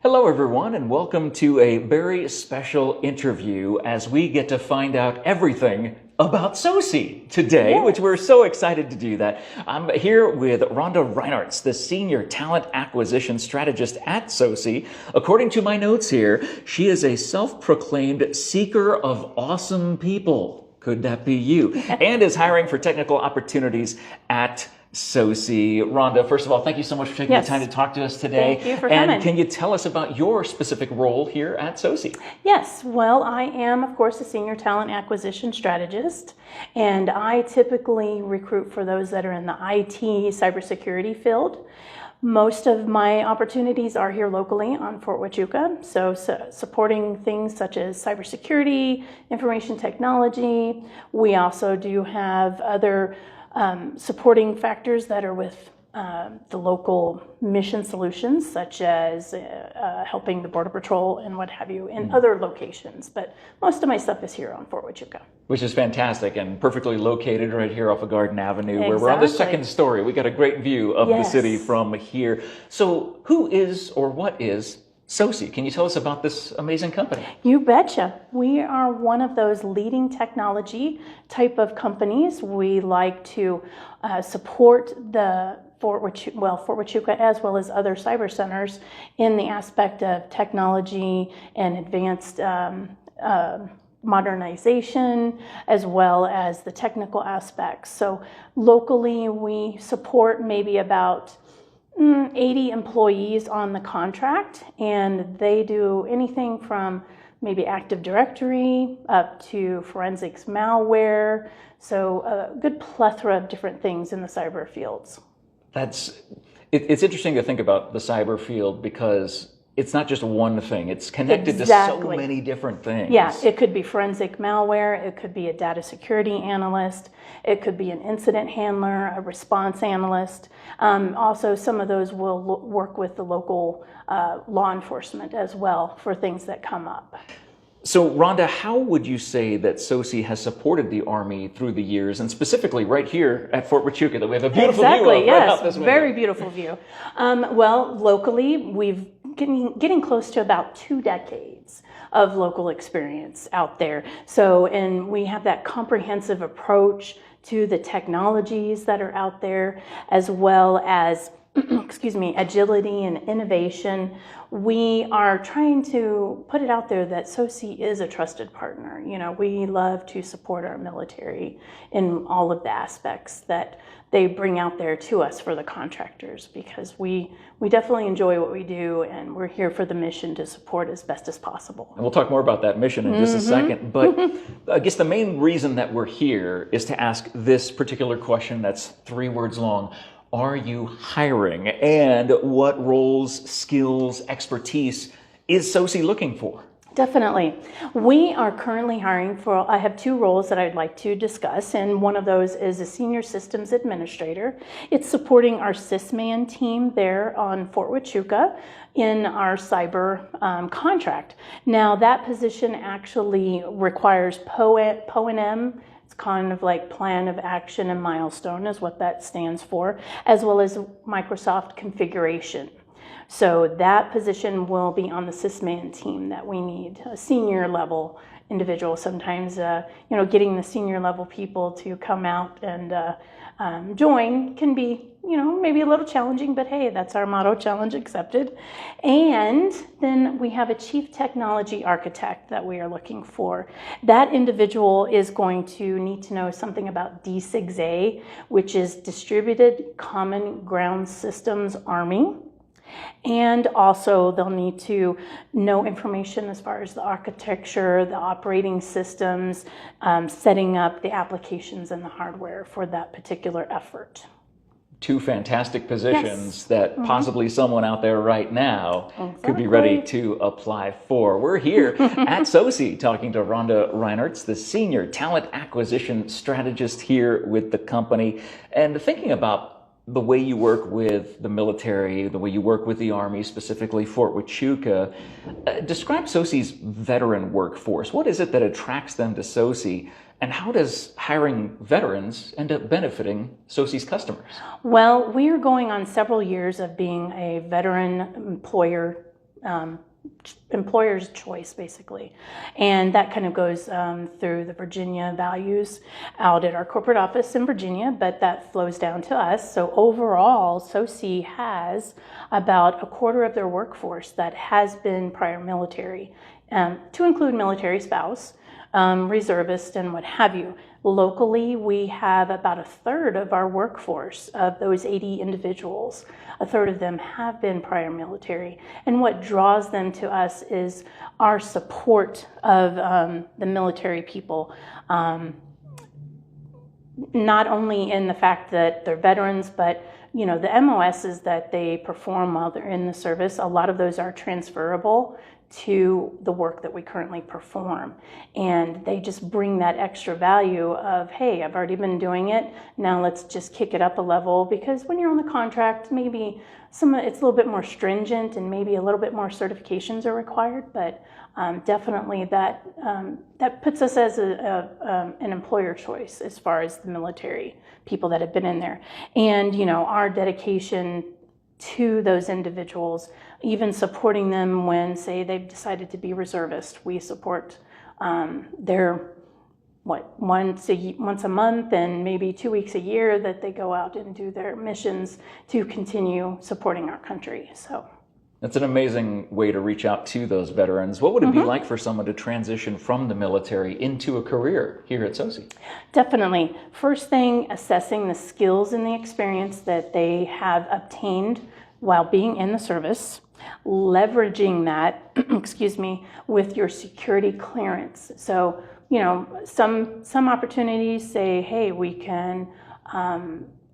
Hello, everyone, and welcome to a very special interview as we get to find out everything about SOSi today, Yes. which we're so excited to do that. I'm here with Rhonda.reinartz, the Senior Talent Acquisition Strategist at SOSi. According to my notes here, she is a self-proclaimed seeker of awesome people. Could that be you? And is hiring for technical opportunities at SOSi. Rhonda, first of all, thank you so much for taking the time to talk to us today. Thank you for and coming. Can you tell us about your specific role here at SOSi? Yes, well, I am, of course, a Senior Talent Acquisition Strategist, and I typically recruit for those that are in the IT cybersecurity field. Most of my opportunities are here locally on Fort Huachuca, so supporting things such as cybersecurity, information technology. We also do have other supporting factors that are with the local mission solutions, such as helping the Border Patrol and what have you in other locations. But most of my stuff is here on Fort Huachuca. Which is fantastic and perfectly located right here off of Garden Avenue, where we're on the second story. We got a great view of the city from here. So who is or what is SOSi? Can you tell us about this amazing company? You betcha. We are one of those leading technology type of companies. We like to support the Fort Huachuca as well as other cyber centers in the aspect of technology and advanced modernization, as well as the technical aspects. So locally, we support maybe about 80 employees on the contract, and they do anything from maybe Active Directory up to forensics malware. So a good plethora of different things in the cyber fields. It's interesting to think about the cyber field because it's not just one thing. It's connected to so many different things. Yeah, it could be forensic malware. It could be a data security analyst. It could be an incident handler, a response analyst. Also, some of those will work with the local law enforcement as well for things that come up. So, Rhonda, how would you say that SOSi has supported the Army through the years, and specifically right here at Fort Huachuca that we have a beautiful view of right out this window? Very beautiful view. Well, locally, we've getting close to about 2 decades of local experience out there. So, and we have that comprehensive approach to the technologies that are out there, as well as agility and innovation. We are trying to put it out there that SOSi is a trusted partner. You know, we love to support our military in all of the aspects that they bring out there to us for the contractors, because we definitely enjoy what we do, and we're here for the mission to support as best as possible. And we'll talk more about that mission in just a second, but I guess the main reason that we're here is to ask this particular question that's 3 words long. Are you hiring? And what roles, skills, expertise is SOSi looking for? Definitely. We are currently hiring for, I have 2 roles that I'd like to discuss, and one of those is a senior systems administrator. It's supporting our SysMan team there on Fort Huachuca in our cyber contract. Now, that position actually requires PONM. It's kind of like plan of action and milestone is what that stands for, as well as Microsoft configuration. So that position will be on the SysMan team that we need, a senior level individual. Sometimes, getting the senior level people to come out and join can be, maybe a little challenging, but hey, that's our motto, challenge accepted. And then we have a chief technology architect that we are looking for. That individual is going to need to know something about D6A, which is Distributed Common Ground Systems Army. And also they'll need to know information as far as the architecture, the operating systems, setting up the applications and the hardware for that particular effort. 2 fantastic positions that possibly someone out there right now could be ready to apply for. We're here at SOSi talking to Rhonda.reinartz, the Senior Talent Acquisition Strategist here with the company, and thinking about the way you work with the military, the way you work with the Army, specifically Fort Huachuca. Describe SOSi's veteran workforce. What is it that attracts them to SOSi? And how does hiring veterans end up benefiting SOSi's customers? Well, we are going on several years of being a veteran employer employer's choice, basically. And that kind of goes through the Virginia values out at our corporate office in Virginia, but that flows down to us. So overall, SOSi has about a quarter of their workforce that has been prior military, to include military spouse, reservist, and what have you. Locally, we have about a third of our workforce, of those 80 individuals, a third of them have been prior military. And what draws them to us is our support of the military people, not only in the fact that they're veterans, but the MOSs that they perform while they're in the service, a lot of those are transferable to the work that we currently perform. And they just bring that extra value of, hey, I've already been doing it, now let's just kick it up a level, because when you're on the contract, maybe it's a little bit more stringent and maybe a little bit more certifications are required, but definitely that puts us as an employer choice as far as the military people that have been in there. And our dedication to those individuals, even supporting them when, say, they've decided to be reservist. We support their once a month and maybe 2 weeks a year that they go out and do their missions to continue supporting our country. So that's an amazing way to reach out to those veterans. What would it be like for someone to transition from the military into a career here at SOSi? Definitely. First thing, assessing the skills and the experience that they have obtained while being in the service, leveraging that, with your security clearance. So, some opportunities say, hey, we can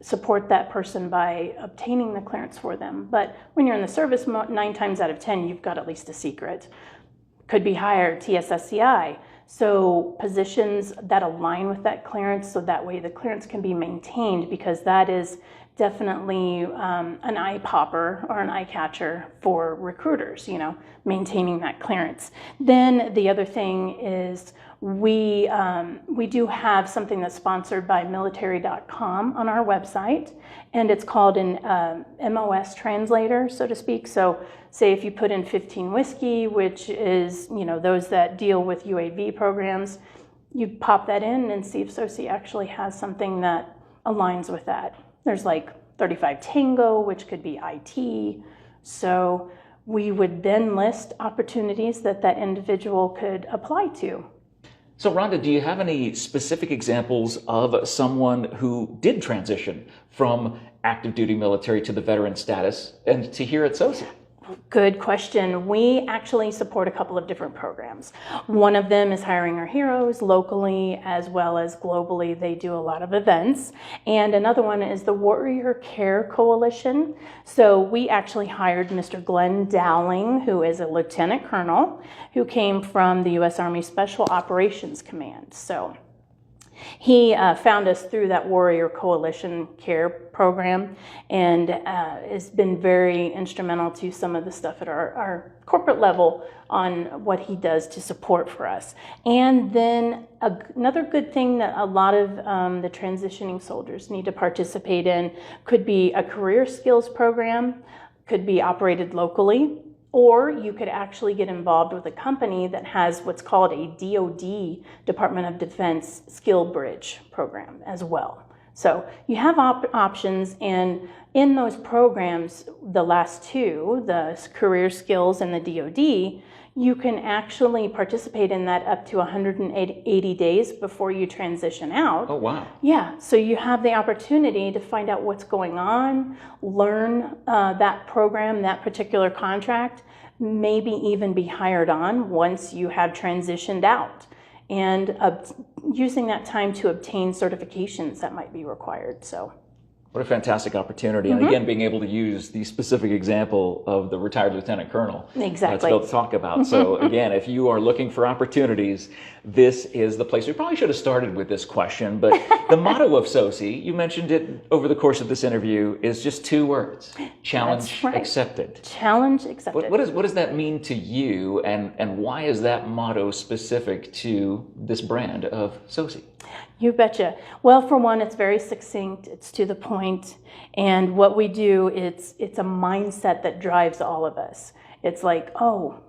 support that person by obtaining the clearance for them. But when you're in the service, 9 times out of 10, you've got at least a secret. Could be higher, TSSCI. So positions that align with that clearance, so that way the clearance can be maintained, because that is definitely an eye popper or an eye catcher for recruiters, maintaining that clearance. Then the other thing is we do have something that's sponsored by military.com on our website, and it's called an MOS translator, so to speak. So say if you put in 15 whiskey, which is, those that deal with UAV programs, you pop that in and see if SOSi actually has something that aligns with that. There's like 35 Tango, which could be IT. So we would then list opportunities that individual could apply to. So Rhonda, do you have any specific examples of someone who did transition from active duty military to the veteran status and to here at SOSi? Good question. We actually support a couple of different programs. One of them is Hiring Our Heroes locally as well as globally. They do a lot of events. And another one is the Warrior Care Coalition. So we actually hired Mr. Glenn Dowling, who is a lieutenant colonel who came from the U.S. Army Special Operations Command. So he found us through that Warrior Coalition Care program, and has been very instrumental to some of the stuff at our corporate level on what he does to support for us. And then another good thing that a lot of the transitioning soldiers need to participate in could be a career skills program, could be operated locally, or you could actually get involved with a company that has what's called a DoD, Department of Defense Skill Bridge program as well. So you have options, and in those programs, the last two, the career skills and the DoD, you can actually participate in that up to 180 days before you transition out. Oh, wow. Yeah, so you have the opportunity to find out what's going on, learn that program, that particular contract, maybe even be hired on once you have transitioned out, and using that time to obtain certifications that might be required. So. What a fantastic opportunity. And again, being able to use the specific example of the retired lieutenant colonel to be able to talk about. So again, if you are looking for opportunities, this is the place. We probably should have started with this question, but the motto of SOSi, you mentioned it over the course of this interview, is just 2 words: challenge accepted. Challenge accepted. What does that mean to you, and why is that motto specific to this brand of SOSi? You betcha. Well, for one, it's very succinct, it's to the point, and what we do, it's a mindset that drives all of us. It's like, oh,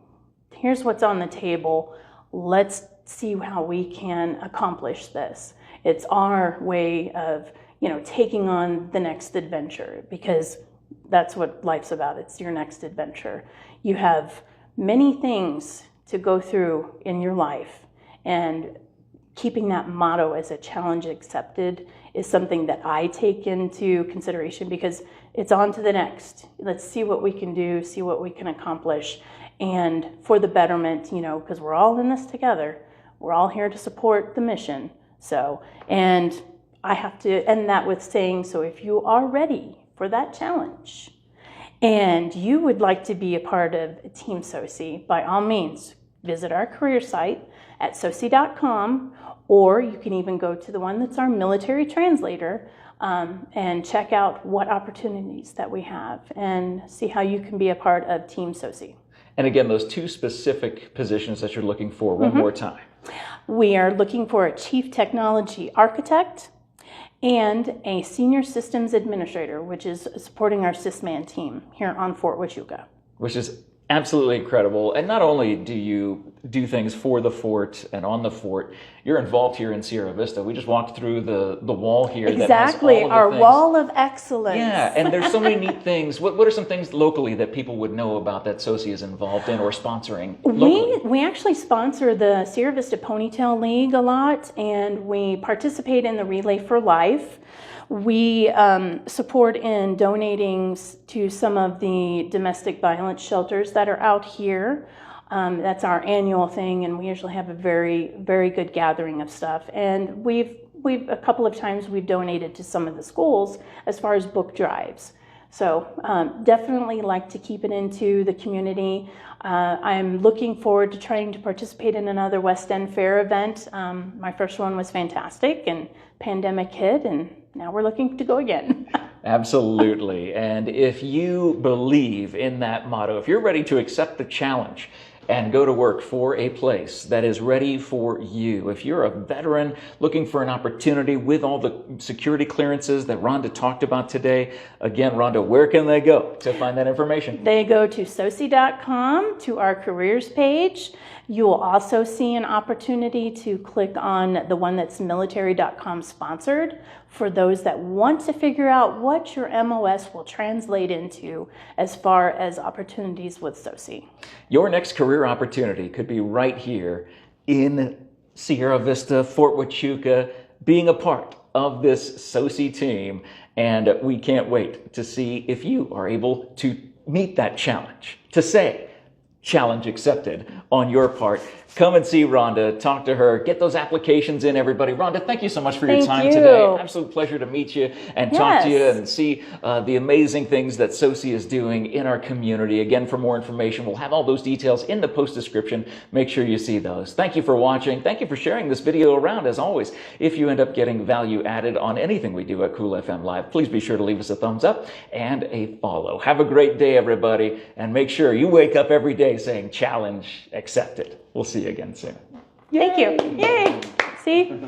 here's what's on the table. Let's see how we can accomplish this. It's our way of, taking on the next adventure, because that's what life's about. It's your next adventure. You have many things to go through in your life, and keeping that motto as a challenge accepted is something that I take into consideration, because it's on to the next. Let's see what we can do, see what we can accomplish, and for the betterment, because we're all in this together. We're all here to support the mission. So, and I have to end that with saying, so if you are ready for that challenge and you would like to be a part of Team SOSi, by all means, visit our career site at SOSi.com, or you can even go to the one that's our military translator and check out what opportunities that we have and see how you can be a part of Team SOSi. And again, those 2 specific positions that you're looking for, one more time. We are looking for a Chief Technology Architect and a Senior Systems Administrator, which is supporting our SysMan team here on Fort Huachuca. Which is absolutely incredible. And not only do you do things for the fort and on the fort, you're involved here in Sierra Vista. We just walked through the wall here. Exactly, that has all of the our things. wall of excellence. Yeah, and there's so many neat things. What are some things locally that people would know about that SOSi is involved in or sponsoring locally? We actually sponsor the Sierra Vista Ponytail League a lot, and we participate in the Relay for Life. We support in donating to some of the domestic violence shelters that are out here. That's our annual thing, and we usually have a very, very good gathering of stuff. And we've a couple of times we've donated to some of the schools as far as book drives. So definitely like to keep it into the community. I'm looking forward to trying to participate in another West End Fair event. My first one was fantastic, and pandemic hit, and now we're looking to go again. Absolutely. And if you believe in that motto, if you're ready to accept the challenge and go to work for a place that is ready for you, if you're a veteran looking for an opportunity with all the security clearances that Rhonda talked about today, again, Rhonda, where can they go to find that information? They go to SOSi.com, to our careers page. You will also see an opportunity to click on the one that's military.com sponsored, for those that want to figure out what your MOS will translate into as far as opportunities with SOSi. Your next career opportunity could be right here in Sierra Vista, Fort Huachuca, being a part of this SOSi team. And we can't wait to see if you are able to meet that challenge, to say, challenge accepted on your part. Come and see Rhonda, talk to her, get those applications in, everybody. Rhonda, thank you so much for your time today. Absolute pleasure to meet you and talk to you and see the amazing things that SOSi is doing in our community. Again, for more information, we'll have all those details in the post description. Make sure you see those. Thank you for watching. Thank you for sharing this video around. As always, if you end up getting value added on anything we do at Cool FM Live, please be sure to leave us a thumbs up and a follow. Have a great day, everybody, and make sure you wake up every day saying challenge accepted. We'll see you again soon. Thank you. Yay. See?